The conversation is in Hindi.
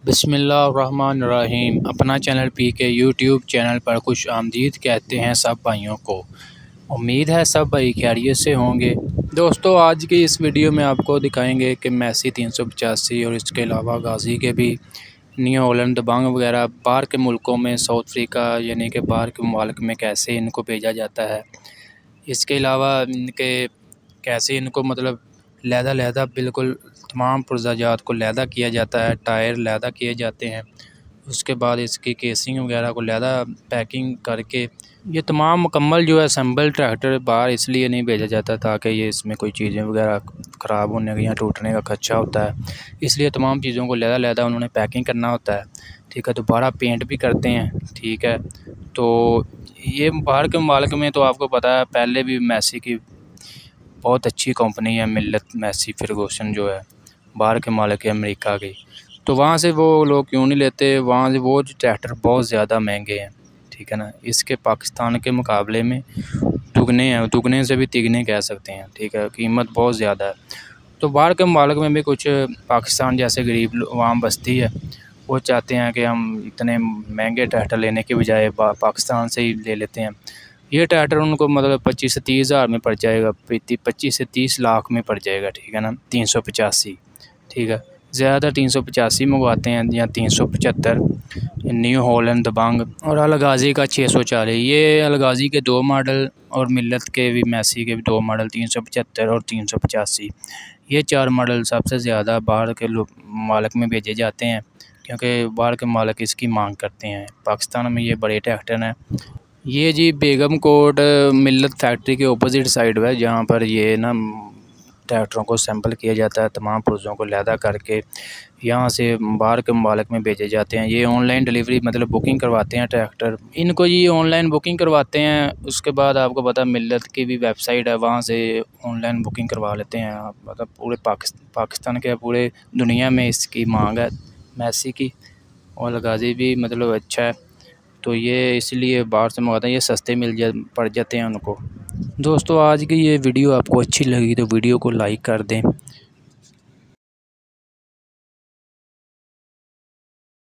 बिस्मिल्लाहिर्रहमानिर्रहीम। अपना चैनल पी के यूट्यूब चैनल पर खुश आमदीद कहते हैं सब भाइयों को। उम्मीद है सब भाई खैरियत से होंगे। दोस्तों, आज की इस वीडियो में आपको दिखाएंगे कि मैसी 385 और इसके अलावा गाजी के भी न्यू हॉलैंड दबंग वगैरह बाहर के मुल्कों में, साउथ अफ्रीका यानी कि बाहर के ममालिक में कैसे इनको भेजा जाता है। इसके अलावा इनके कैसे इनको मतलब लहदा बिल्कुल तमाम पुर्ज़ाजात को लहदा किया जाता है, टायर लहदा किए जाते हैं। उसके बाद इसकी केसिंग वगैरह को लहदा पैकिंग करके ये तमाम मुकम्मल जो है असम्बल ट्रैक्टर बाहर इसलिए नहीं भेजा जाता ताकि ये इसमें कोई चीज़ें वगैरह ख़राब होने का या टूटने का खदशा होता है, इसलिए तमाम चीज़ों को लहदा उन्होंने पैकिंग करना होता है। ठीक है, दोबारा पेंट भी करते हैं। ठीक है, तो ये बाहर के ममालिक में तो आपको पता है पहले भी मैसी की बहुत अच्छी कंपनी है, मिल्लत मैसी फर्गूसन जो है बाहर के मालिक है अमेरिका की, तो वहाँ से वो लोग क्यों नहीं लेते। वहाँ से वो ट्रैक्टर बहुत ज़्यादा महंगे हैं। ठीक है ना, इसके पाकिस्तान के मुकाबले में दुगने हैं, दुगने से भी तिगने कह सकते हैं। ठीक है, कीमत बहुत ज़्यादा है। तो बाहर के ममालिक में भी कुछ पाकिस्तान जैसे गरीब वहाँ बस्ती है, वो चाहते हैं कि हम इतने महंगे ट्रैक्टर लेने के बजाय पाकिस्तान से ही ले लेते हैं। ये ट्रैक्टर उनको मतलब 25 से 30 हज़ार में पड़ जाएगा, 25 से 30 लाख में पड़ जाएगा। ठीक है ना, 385। ठीक है, ज़्यादा 385 मंगवाते हैं या 375। न्यू हॉलैंड दबंग और अलगाजी का 640। ये अलगाजी के 2 मॉडल और मिल्लत के भी मैसी के भी 2 मॉडल 375 और 385। ये 4 मॉडल सबसे ज़्यादा बाहर के मालिक में भेजे जाते हैं क्योंकि बाहर के मालिक इसकी मांग करते हैं। पाकिस्तान में ये बड़े ट्रैक्टर हैं। ये जी बेगम कोट मिल्लत फैक्ट्री के ऑपोजिट साइड है, जहाँ पर ये ना ट्रैक्टरों को सैंपल किया जाता है, तमाम पुर्ज़ों को लहदा करके यहाँ से बाहर के ममालिक में भेजे जाते हैं। ये ऑनलाइन डिलीवरी मतलब बुकिंग करवाते हैं ट्रैक्टर, इनको ये ऑनलाइन बुकिंग करवाते हैं। उसके बाद आपको पता मिल्लत की भी वेबसाइट है, वहाँ से ऑनलाइन बुकिंग करवा लेते हैं आप। मतलब पूरे पाकिस्तान के पूरे दुनिया में इसकी मांग है मैसी की, और अलगाजी भी मतलब अच्छा है, तो ये इसलिए बाहर से मंगाते हैं। ये सस्ते पड़ जाते हैं उनको। दोस्तों, आज की ये वीडियो आपको अच्छी लगी तो वीडियो को लाइक कर दें।